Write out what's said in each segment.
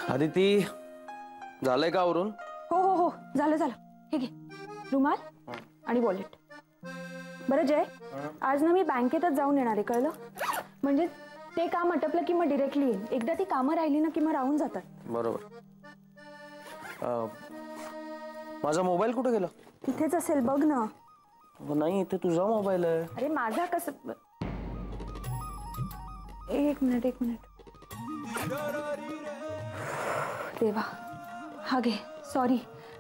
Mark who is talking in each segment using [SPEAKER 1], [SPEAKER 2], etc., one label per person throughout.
[SPEAKER 1] आदिती झालंय का आवरून?
[SPEAKER 2] हो हो हो झालं झालं. हे घे रुमाल आणि वॉलेट. बरं जय, आज ना मी बँकेतच जाऊन येणार आहे, कळलं? म्हणजे ते काम आटपलं की मग डिरेक्टली येईल. एकदा ती कामं राहिली ना की मग राहून जातात.
[SPEAKER 1] बरोबर. माझा मोबाईल कुठे गेला?
[SPEAKER 2] तिथेच असेल बघ ना.
[SPEAKER 1] नाही, इथे तुझा मोबाईल आहे.
[SPEAKER 2] अरे माझा कसं? एक मिनिट एक मिनिट. देवा, हा घे. सॉरी,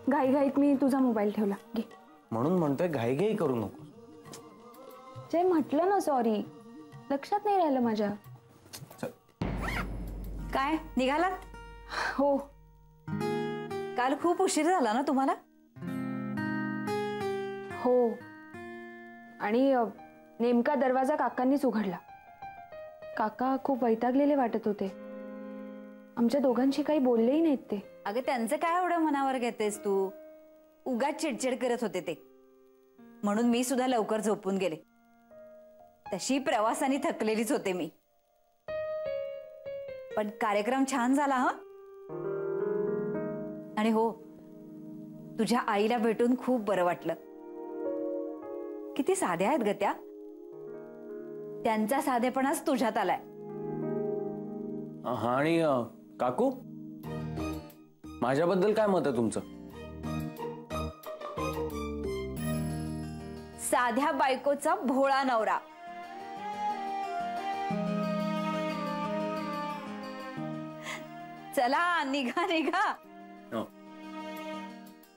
[SPEAKER 2] घाईघाईत मी तुझा मोबाईल ठेवला. घे.
[SPEAKER 1] म्हणून म्हणतोय घाईघाई करू नको.
[SPEAKER 2] जय म्हटलं ना सॉरी, लक्षात नाही राहिलं माझ्या.
[SPEAKER 3] काय निघालात?
[SPEAKER 2] हो.
[SPEAKER 3] काल खूप उशीर झाला ना तुम्हाला?
[SPEAKER 2] हो, आणि नेमका दरवाजा काकांनीच उघडला. काका खूप वैतागलेले वाटत होते. आमच्या दोघांशी काही बोललेही नाहीत ते.
[SPEAKER 3] अगं त्यांचं काय एवढं मनावर घेतेस तू? उगाच चिडचिड करत होते ते, म्हणून मी सुद्धा लवकर झोपून गेले. तशी प्रवासाने थकलेलीच होते मी. पण कार्यक्रम छान झाला हा. आणि हो, तुझ्या आईला भेटून खूप बरं वाटलं. किती साध्या आहेत ग त्या. त्यांचा साधेपणाच तुझ्यात आलाय.
[SPEAKER 1] हा, आणि काकू, माझ्याबद्दल काय मत आहे तुमचं?
[SPEAKER 3] साध्या बायकोचा भोळा नवरा. चला निघा निघा.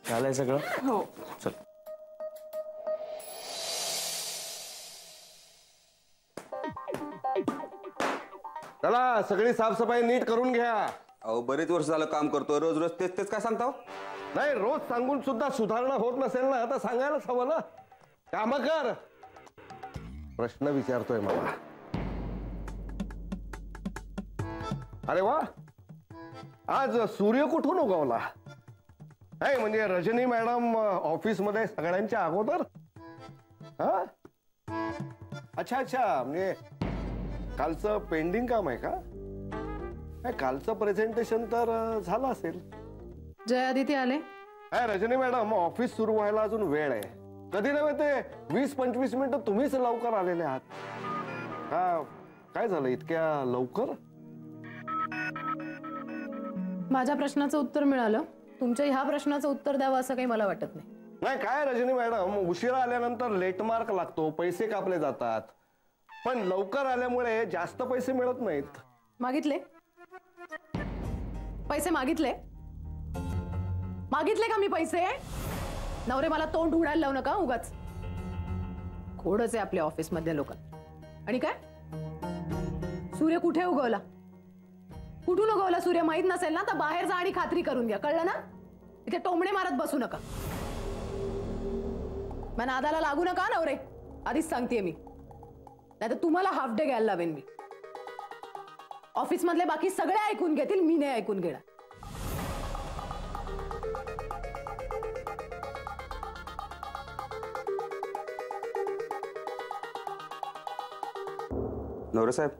[SPEAKER 1] झालंय सगळं?
[SPEAKER 3] हो.
[SPEAKER 1] चल.
[SPEAKER 4] चला, सगळी साफसफाई नीट करून घ्या.
[SPEAKER 5] अहो बरेच वर्ष झालं काम करतो, रोज रोज तेच तेच काय सांगता?
[SPEAKER 4] नाही, रोज सांगून सुद्धा सुधारणा होत नसेल ना, आता सांगायलाच हवं ना. काम कर. प्रश्न विचारतोय मला. अरे वा, आज सूर्य कुठून उगवला? नाही म्हणजे रजनी मॅडम ऑफिस मध्ये सगळ्यांच्या अगोदर? हा, अच्छा अच्छा, म्हणजे कालचं पेंडिंग काम आहे का? नाही, कालचं प्रेझेंटेशन तर झालं असेल.
[SPEAKER 6] जय आदिती आले?
[SPEAKER 4] रजनी मॅडम, ऑफिस सुरू व्हायला अजून वेळ आहे. कधी नव्हे ते 20-25 मिनिटं तुम्हीच लवकर आलेले आहात. का काय झालं इतक्या लवकर?
[SPEAKER 6] माझ्या प्रश्नाचं उत्तर मिळालं. तुमच्या ह्या प्रश्नाचं उत्तर द्यावं असं काही मला वाटत नाही.
[SPEAKER 4] नाही काय रजनी मॅडम, उशिरा आल्यानंतर लेट मार्क लागतो, पैसे कापले जातात. पण लवकर आल्यामुळे जास्त पैसे मिळत नाहीत.
[SPEAKER 6] मागितले पैसे? मागितले का मी पैसे? नवरे मला तोंड उडायला लावू नका उगाच. खोडच आहे आपल्या ऑफिस मधल्या लोक. आणि काय, सूर्य कुठे उगवला? कुठून उगवला सूर्य माहित नसेल ना तर बाहेर जा आणि खात्री करून घ्या, कळलं ना? इथे टोमणे मारत बसू नका. मग नादाला लागू नका नवरे, आधीच सांगतेय मी. नाही तर तुम्हाला हाफ डे घ्यायला लावेन मी. ऑफिस मधले बाकी सगळे ऐकून घेतील, मी नाही ऐकून घेणार.
[SPEAKER 5] नवरे साहेब,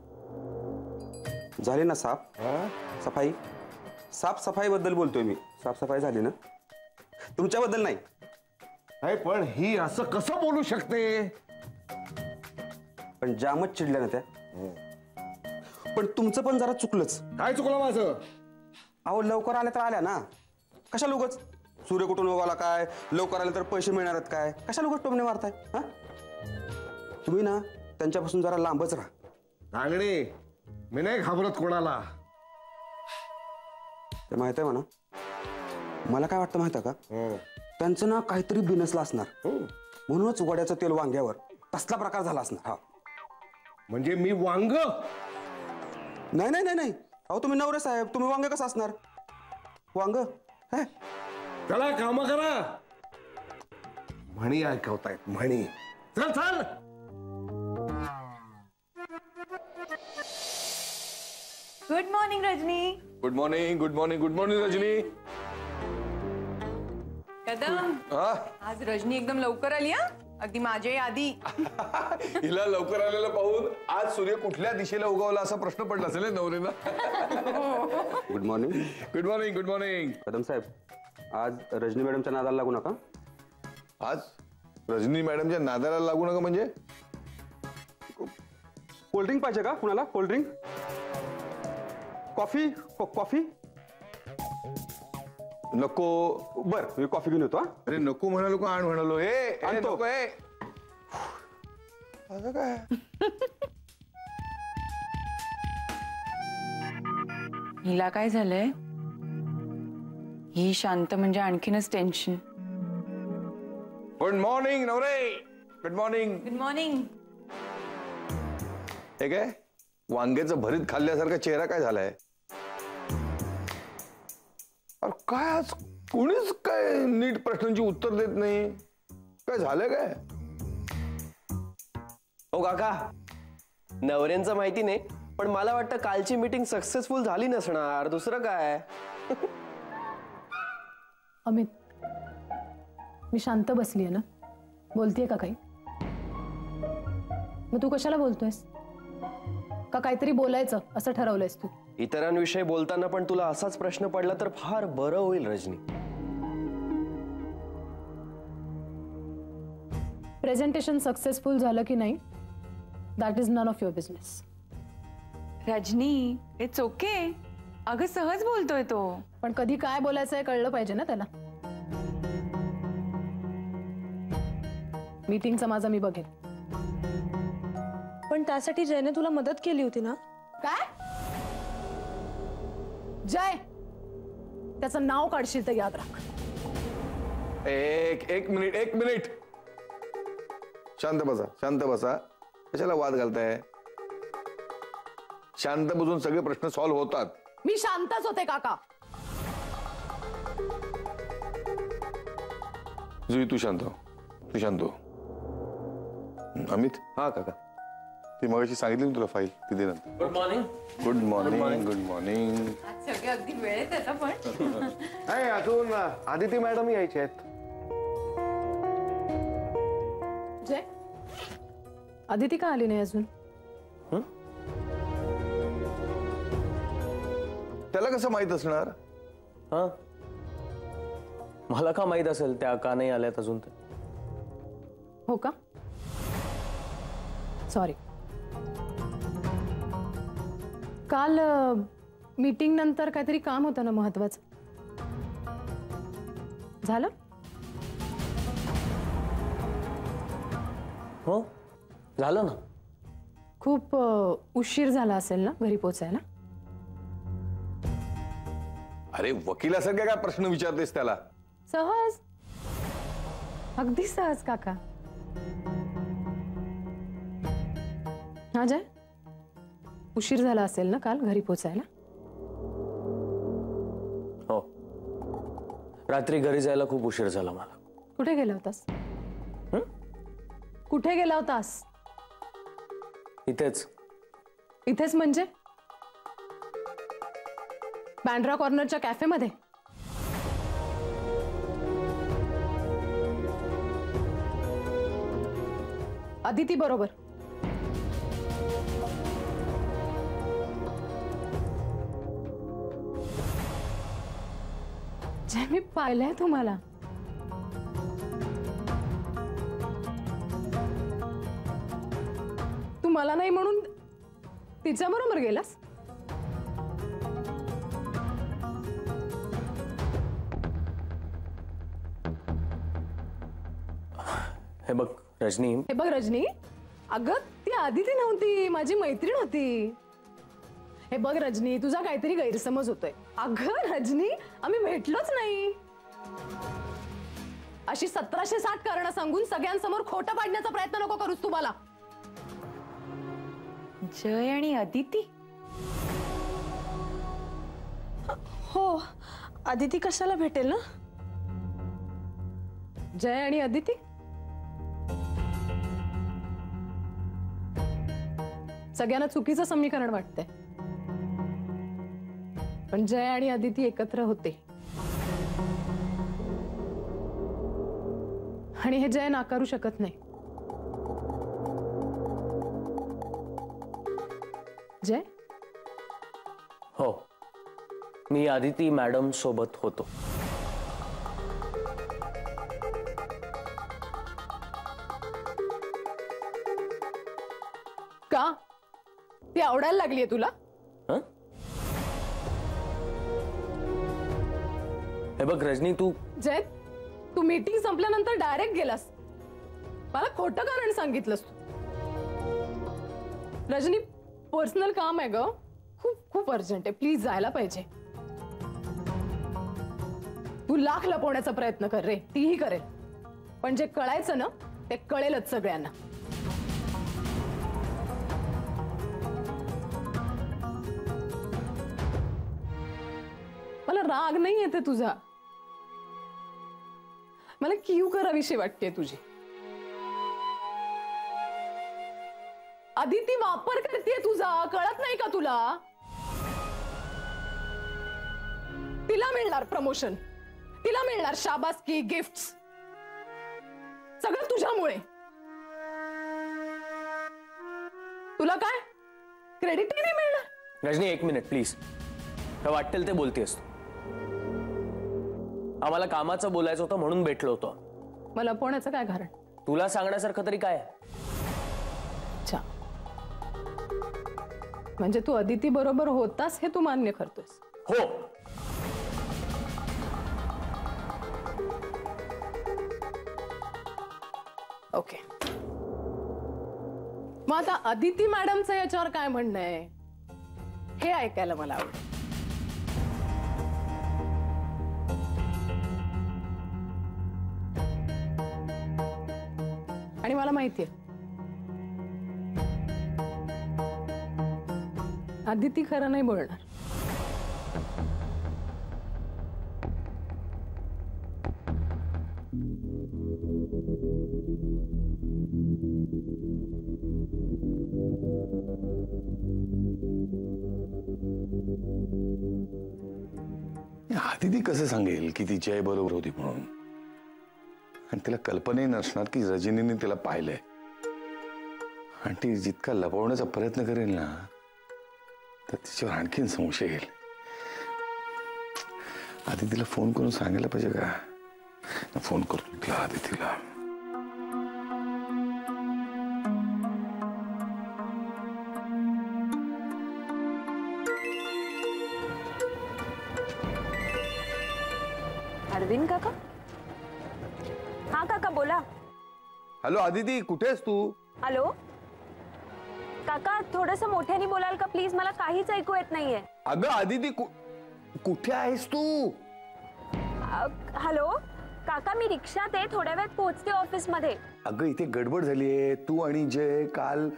[SPEAKER 5] झाली ना सफाई? साफसफाई बद्दल बोलतोय मी. साफसफाई झाली ना? तुमच्याबद्दल नाही.
[SPEAKER 4] पण ही असं कसं बोलू शकते?
[SPEAKER 5] पण जामच चिडल्या ना त्या. पण तुमचं पण जरा चुकलंच.
[SPEAKER 4] काय चुकलं माझं?
[SPEAKER 5] अहो लवकर आल्या तर आल्या ना, कशाला उगाच सूर्य कुठून उगवला काय, लवकर आले तर पैसे मिळणार आहेत काय, कशाला उगाच टोमणे मारताय? हा, तुम्ही ना त्यांच्यापासून जरा लांबच राहा.
[SPEAKER 4] रांगणे, मी नाही घाबरत कोणाला.
[SPEAKER 5] ते माहित आहे म्हणा. मला काय वाटतं माहित आहे का, त्यांचं ना काहीतरी बिनसलं असणार, म्हणूनच वड्याचं तेल वांग्यावर तसला प्रकार झाला असणार. हा,
[SPEAKER 4] म्हणजे मी वांग?
[SPEAKER 5] नाही नाही नाही नाही, अहो तुम्ही नवरे साहेब, तुम्ही वांग कसं असणार? वांग
[SPEAKER 4] चला काम करा. म्हणी ऐकवतायत, म्हणी. चल चल.
[SPEAKER 3] Good morning Rajani.
[SPEAKER 7] Good morning good morning good morning Rajani.
[SPEAKER 3] काय
[SPEAKER 7] कदम
[SPEAKER 8] हा?
[SPEAKER 7] आज रजनी एकदम लवकर आली हा अगदी माझ्या आधी.
[SPEAKER 8] हिला लवकर आलेलं पाहून आज सूर्य कुठल्या दिशेला उगवला असा प्रश्न पडला असेल नवरेला.
[SPEAKER 5] Good morning.
[SPEAKER 8] Good morning. Good morning.
[SPEAKER 5] Kadam साहेब आज रजनी मॅडमच्या नादाला लागू नका.
[SPEAKER 8] आज रजनी मॅडमच्या नादाला लागू नका म्हणजे
[SPEAKER 5] कोल्ड्रिंक पाहिजे का कुणाला? कोल्ड्रिंक, कॉफी, कॉफी
[SPEAKER 8] नको.
[SPEAKER 5] बर मी कॉफी घेऊन येतो.
[SPEAKER 8] अरे नको म्हणालो का आण म्हणालो.
[SPEAKER 5] आणतो.
[SPEAKER 8] नको ए. असं काय
[SPEAKER 7] हिला काय झालंय? ही शांत म्हणजे आणखीनच tension.
[SPEAKER 8] Good morning Navare. Good morning.
[SPEAKER 7] Good morning.
[SPEAKER 8] हे काय वांग्याचं भरीत खाल्ल्यासारखा चेहरा काय झालाय? अरे काय आज कोणीच काय नीट प्रश्नांची उत्तर देत नाही. काय झालंय काय?
[SPEAKER 1] हो काका, नवऱ्यांचं माहिती नाही, पण मला वाटतं कालची मीटिंग सक्सेसफुल झाली नसणार. दुसरं काय?
[SPEAKER 6] अमित, मी शांत बसलीये ना, बोलतीये का काही? मग तू कशाला बोलतोयस? का काहीतरी बोलायचं असं ठरवलंयस तू?
[SPEAKER 1] इतरांविषयी बोलताना पण तुला असाच प्रश्न पडला तर फार बरं होईल रजनी.
[SPEAKER 6] प्रेझेंटेशन सक्सेसफुल झालं की नाही, that is none of your business.
[SPEAKER 7] Rajni it's okay. अगं सहज बोलतोय तो.
[SPEAKER 6] पण कधी काय बोलायचं हे कळलं पाहिजे ना त्याला. मीटिंगचं माझं मी बघेन.
[SPEAKER 2] पण त्यासाठी जयने तुला मदत केली होती ना?
[SPEAKER 6] काय? जय, त्याचं नाव काढशील तर याद राख.
[SPEAKER 8] एक मिनिट. शांत बसा. शांत बसा. कशाला वाद घालताय? शांत बसून सगळे प्रश्न सॉल्व्ह होतात.
[SPEAKER 6] मी शांतच होते काका.
[SPEAKER 8] जुई तू शांत हो. तू शांत हो. अमित.
[SPEAKER 1] हा काका.
[SPEAKER 8] ती मगाशी सांगितली ना तुला फाईल ती दे नंतर.
[SPEAKER 1] Good morning.
[SPEAKER 8] Good morning. Good morning.
[SPEAKER 7] आज सगळे अगदी वेळेत येतं पण.
[SPEAKER 4] नाही अजून आदिती मॅडम यायचे आहेत.
[SPEAKER 6] जय, आदिती का आली नाही अजून?
[SPEAKER 8] त्याला कसं माहित असणार?
[SPEAKER 1] हा, मला का माहित असेल त्या का नाही आल्यात अजून? ते
[SPEAKER 6] हो का? सॉरी. काल मीटिंग नंतर काहीतरी काम होतं ना महत्वाचं, झालं?
[SPEAKER 1] हो झालं ना.
[SPEAKER 6] खूप उशीर झाला असेल ना घरी पोचायला?
[SPEAKER 8] अरे वकिलासारखा काय प्रश्न विचारतेस त्याला?
[SPEAKER 6] सहज, अगदी सहज काका. हा जय, उशीर झाला असेल ना काल घरी पोचायला?
[SPEAKER 1] हो, रात्री घरी जायला खूप उशीर झाला मला.
[SPEAKER 6] कुठे गेला होतास? कुठे गेला होतास?
[SPEAKER 1] इथेच.
[SPEAKER 6] इथेच म्हणजे? बँड्रा कॉर्नरच्या कॅफेमध्ये? अदिती बरोबर? जे मी पाहिलंय तुम्हाला. तू मला नाही म्हणून तिच्या बरोबर गेलास?
[SPEAKER 1] हे बघ रजनी.
[SPEAKER 6] हे बघ रजनी, अगं ती आदिती नव्हती, माझी मैत्रीण होती. हे बघ रजनी, तुझा काहीतरी गैरसमज होतोय. अगं रजनी, आम्ही भेटलोच नाही. अशी 1760 कारणं सांगून सगळ्यांसमोर खोटं पाडण्याचा प्रयत्न नको करूस तुम्हाला.
[SPEAKER 7] जय आणि अदिती?
[SPEAKER 2] हो, आदिती कशाला भेटेल ना?
[SPEAKER 6] जय आणि अदिती? सगळ्यांना चुकीचं समीकरण वाटतंय, पण जय आणि अदिती एकत्र होते. आणि हे जय नाकारू शकत नाही. जय,
[SPEAKER 1] हो, मी आदिती मॅडम सोबत होतो.
[SPEAKER 6] का? ती आवडायला लागलीये तुला?
[SPEAKER 1] हं? हे बघ रजनी, तू
[SPEAKER 6] जय, तू मीटिंग संपल्यानंतर डायरेक्ट गेलास. मला खोटं कारण सांगितलंस तू. रजनी, पर्सनल काम आहे ग, खूप खूप अर्जंट आहे, प्लीज जायला पाहिजे. तू लाख लपवण्याचा प्रयत्न कर रे, तीही करेल, पण जे कळायचं ना ते कळेलच सगळ्यांना. मला राग नाही येते तुझा, मला कीव कराविषयी वाटते तुझी. आदिती वापर करते तुझा, कळत नाही का तुला? तिला मिळणार प्रमोशन, तिला मिळणार शाबासकी, गिफ्ट्स, सगळं तुझ्यामुळे. तुला काय क्रेडिटही नाही मिळणार.
[SPEAKER 1] रजनी, एक मिनिट प्लीज. काय वाटेल ते बोलतेस. आम्हाला कामाचं बोलायचं होतं म्हणून भेटलो होतो.
[SPEAKER 6] मला लपवण्याचं काय कारण?
[SPEAKER 1] तुला सांगण्यासारखं तरी काय?
[SPEAKER 6] अच्छा, म्हणजे तू अदिती बरोबर होतास हे तू मान्य करतोस?
[SPEAKER 1] हो.
[SPEAKER 6] ओके, मग आता अदिती मॅडमचं याच्यावर काय म्हणणं आहे हे ऐकायला मला आवडेल. आणि मला माहितीये अदिती खरं नाही बोलणार.
[SPEAKER 8] आदिती कसं सांगेल की ती जय बरोबर होती म्हणून? आणि तिला कल्पनाही नसणार की रजनीने तिला पाहिलंय. आणि ती जितका लपवण्याचा प्रयत्न करेल ना तर तिच्यावर आणखीन संशय येईल. आदितीला फोन करून सांगायला पाहिजे का? फोन करतो तिला, आदितीला.
[SPEAKER 2] अरविंद काका? हा काका बोला.
[SPEAKER 8] हॅलो आदिती, कुठेस तू?
[SPEAKER 2] हॅलो काका, थोडंसं मोठ्याने बोलाल का प्लीज? मला काहीच ऐकू येत नाहीये.
[SPEAKER 8] अगं आदिती, कुठे आहेस तू?
[SPEAKER 2] हॅलो काका, मी रिक्षात आहे, थोड्या वेळात पोहोचते ऑफिस मध्ये.
[SPEAKER 8] अगं इथे गडबड झालीये. तू आणि जय काल.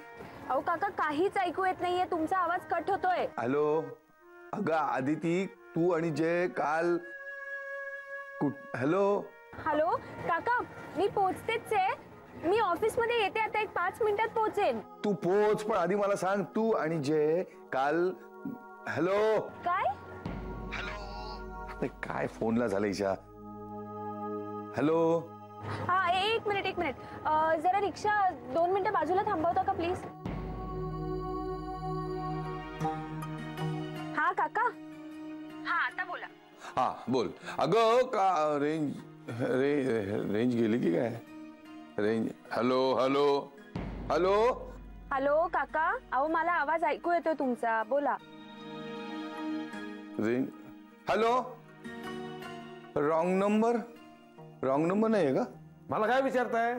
[SPEAKER 2] अहो काका, काहीच ऐकू येत नाहीये, तुमचा आवाज कट होतोय.
[SPEAKER 8] हॅलो. अगं आदिती, तू आणि जय काल. हॅलो.
[SPEAKER 2] हॅलो काका, मी पोहोचतेच आहे, मी ऑफिस मध्ये येते आता, एक 5 मिनिटात पोहोचेन.
[SPEAKER 8] तू पोच, पण आधी मला सांग, तू आणि जय काल. हॅलो.
[SPEAKER 2] काय?
[SPEAKER 8] हॅलो. काय फोनला झालं हिच्या? हॅलो.
[SPEAKER 2] हा, एक मिनिट, जरा रिक्षा 2 मिनिटं बाजूला थांबवता का प्लीज? हा काका. हा, आता बोला.
[SPEAKER 8] हा बोल. अगं का रेंज गेली की काय? Range. Hello hello hello.
[SPEAKER 2] Hello काका, अहो मला आवाज ऐकू येतोय तुमचा, बोला.
[SPEAKER 8] रेंज. हॅलो. रॉंग नंबर नाही आहे का?
[SPEAKER 4] मला काय विचारताय?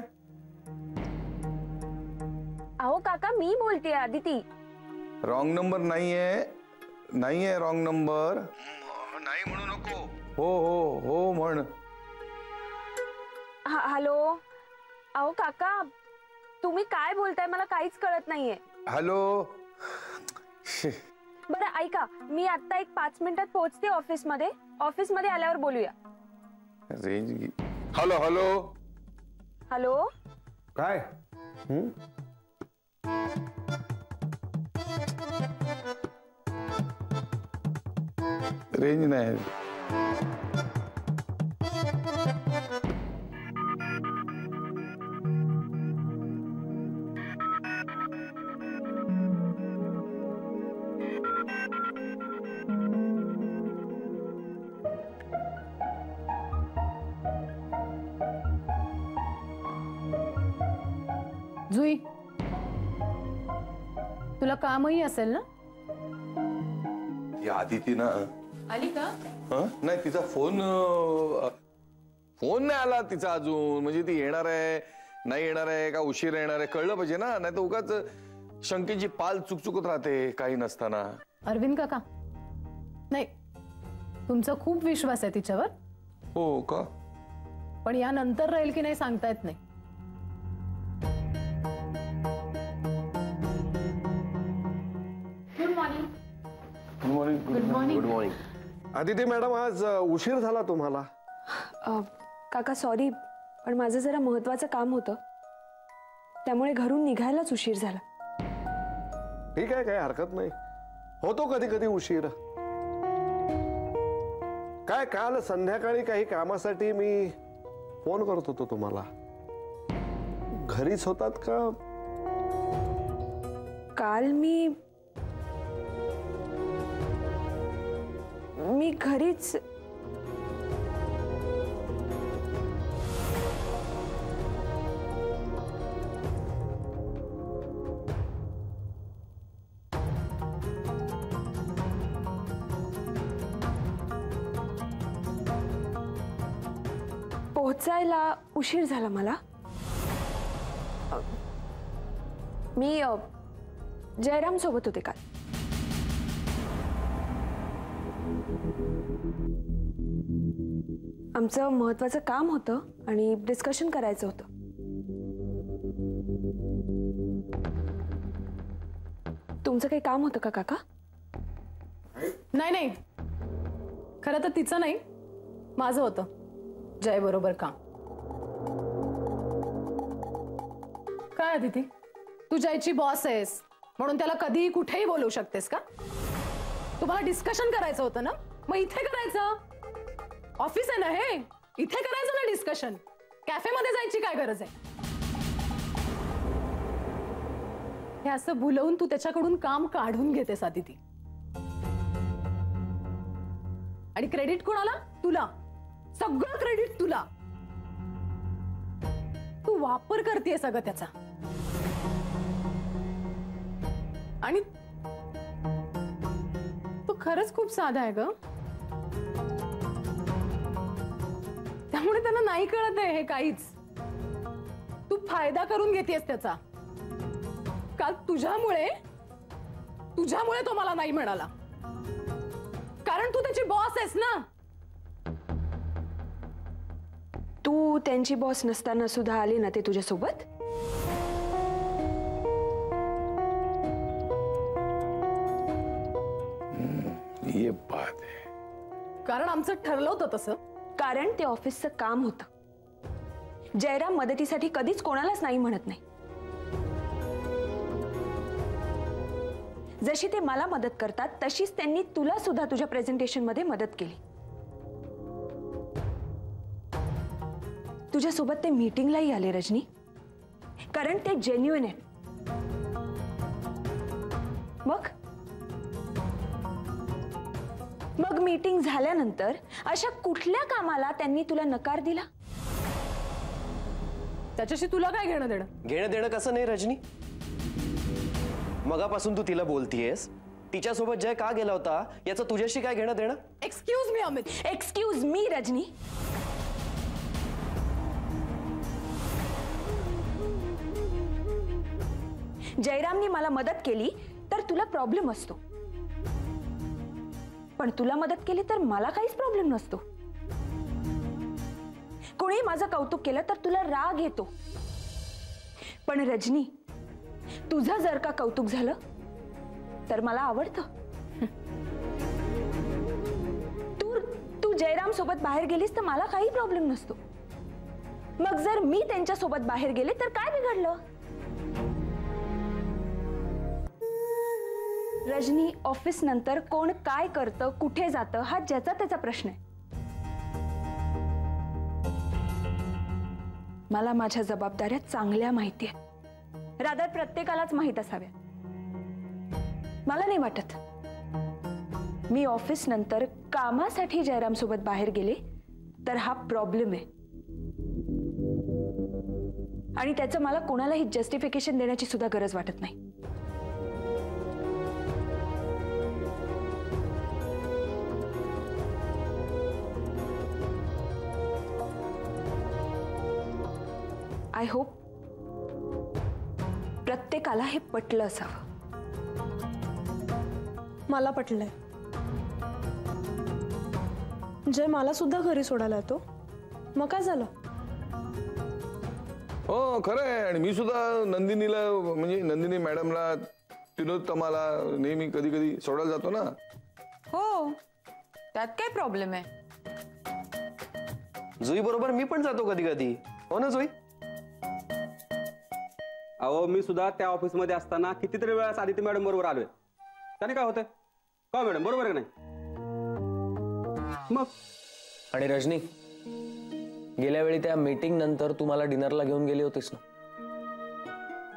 [SPEAKER 2] अहो काका, मी बोलतेय आदिती.
[SPEAKER 8] रॉंग नंबर नाहीये रॉंग नंबर. नाही म्हणू नको. हो हो हो म्हण.
[SPEAKER 2] हॅलो. अहो काका, तुम्ही काय बोलताय मला काहीच कळत नाहीये.
[SPEAKER 8] हॅलो.
[SPEAKER 2] बरं ऐका, मी आता एक 5 मिनिटात पोहोचते ऑफिस मध्ये आल्यावर बोलूया.
[SPEAKER 8] रेंज. Hello hello
[SPEAKER 2] hello.
[SPEAKER 4] काय?
[SPEAKER 8] रेंज नाही.
[SPEAKER 6] जुई, तुला कामही असेल ना?
[SPEAKER 8] या आदिती ना
[SPEAKER 6] आली का?
[SPEAKER 8] नाही तिचा फोन नाही आला तिचा अजून. म्हणजे ती येणार आहे नाही येणार आहे का उशीर येणार आहे कळलं पाहिजे ना. नाही तर उगाच शंकेची पाल चुकचुकत राहते काही नसताना.
[SPEAKER 6] अरविंद काका, नाही, तुमचा खूप विश्वास आहे तिच्यावर.
[SPEAKER 8] हो का?
[SPEAKER 6] पण यानंतर राहील की नाही सांगता येत नाही.
[SPEAKER 8] Good morning.
[SPEAKER 1] Good morning.
[SPEAKER 4] Aditi madam, आज उशीर झाला तुम्हाला.
[SPEAKER 2] काका सॉरी, पण माझं जरा महत्वाचं काम होतं, त्यामुळे घरून निघायलाच उशीर झाला.
[SPEAKER 4] ठीक आहे, काही हरकत नाही. होतो कधी कधी उशीर. काय काल संध्याकाळी काही कामासाठी मी फोन करत होतो तुम्हाला. घरीच होतात का?
[SPEAKER 2] काल मी घरीच. पोहोचायला उशीर झाला मला. मी जयराम सोबत होते काल. आमचं महत्वाचं काम होतं आणि डिस्कशन करायचं होतं. तुमचं काही काम होतं का काका?
[SPEAKER 6] नाही नाही, खरं तर तिचं नाही, माझं होतं जय बरोबर काम. काय अदिती, तू जयची बॉस आहेस म्हणून त्याला कधीही कुठेही बोलवू शकतेस का? तुम्हाला डिस्कशन करायचं होतं ना, मग इथे करायचं. ऑफिस आहे ना हे, इथे करायचं ना डिस्कशन. कॅफेमध्ये जायची काय गरज आहे? हे असं बोलवून तू त्याच्याकडून काम काढून घेतेस अदिती. आणि क्रेडिट कोणाला? तुला. सगळं क्रेडिट तुला. तू वापर करतेय सगळं त्याचा. आणि तो खरंच खूप साधा आहे ग. त्यामुळे त्यांना नाही कळत आहे हे काहीच. तू फायदा करून घेतेस त्याचा. काल तुझ्यामुळे तो मला नाही म्हणाला, कारण तू त्याची बॉस आहेस ना.
[SPEAKER 2] तू त्यांची बॉस नसताना सुद्धा आले ना ते तुझ्यासोबत.
[SPEAKER 8] ये बात आहे.
[SPEAKER 6] कारण आमचं ठरलं होतं तसं.
[SPEAKER 2] कारण ते ऑफिसचं काम होतं. जयराम मदतीसाठी कधीच कोणालाच नाही म्हणत नाही. जशी ते मला मदत करतात तशीच त्यांनी तुला सुद्धा तुझ्या प्रेझेंटेशन मध्ये मदत केली. तुझ्यासोबत ते मीटिंगलाही आले रजनी, कारण ते जेन्युइन आहे. मग मीटिंग झाल्यानंतर अशा कुठल्या कामाला त्यांनी तुला नकार दिला?
[SPEAKER 6] त्याच्याशी तुला काय घेणं देणं?
[SPEAKER 1] घेणं देणं कसं नाही रजनी. मगापासून तू तिला बोलतीयस, तिच्यासोबत जय का गेला होता याचं तुझ्याशी काय घेणं देणं?
[SPEAKER 6] Excuse me Amit.
[SPEAKER 2] Excuse me Rajni. जयरामनी मला मदत केली तर तुला प्रॉब्लेम असतो, पण तुला मदत केली तर मला काहीच प्रॉब्लेम नसतो. कोणी माझं कौतुक केलं तर तुला राग येतो, पण रजनी तुझं जर का कौतुक झालं तर मला आवडतं. तू जयराम सोबत बाहेर गेलीस तर मला काही प्रॉब्लेम नसतो. मग जर मी त्यांच्या सोबत बाहेर गेले तर काय बिघडलं? रजनी, ऑफिस नंतर कोण काय करतं, कुठे जातं हा ज्याचा त्याचा प्रश्न आहे. मला माझ्या जबाबदाऱ्या चांगल्या माहिती आहेत. रादर प्रत्येकालाच माहित असाव्या. मला नाही वाटत मी ऑफिस नंतर कामासाठी जयराम सोबत बाहेर गेले तर हा प्रॉब्लेम आहे. आणि त्याचं मला कोणालाही जस्टिफिकेशन देण्याची सुद्धा गरज वाटत नाही. आय होप प्रत्येकाला हे पटलं असावं.
[SPEAKER 9] मला पटलंय. जय मला सुद्धा घरी सोडायला येतो, मग काय झालं?
[SPEAKER 8] हो खरं आहे. आणि मी सुद्धा नंदिनीला म्हणजे नंदिनी मॅडमला तिलोत्तमाला नेहमी कधी कधी सोडायला जातो ना.
[SPEAKER 7] हो, त्यात काय प्रॉब्लेम आहे?
[SPEAKER 1] जुई बरोबर मी पण जातो कधी कधी. हो ना जुई?
[SPEAKER 5] अहो मी सुद्धा त्या ऑफिसमध्ये असताना कितीतरी वेळा आदिती मॅडम बरोबर आलोय. त्याने काय होतंय? का मॅडम बरोबर आहे का नाही? मग
[SPEAKER 10] आणि रजनी, गेल्या वेळी त्या मीटिंग नंतर तू मला डिनरला घेऊन गेली होतीस ना,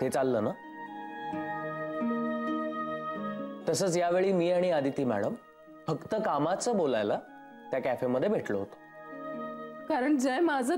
[SPEAKER 10] ते चाललं ना? तसंच यावेळी मी आणि आदिती मॅडम फक्त कामाचं बोलायला त्या कॅफेमध्ये भेटलो होतो.
[SPEAKER 6] कारण जय माझं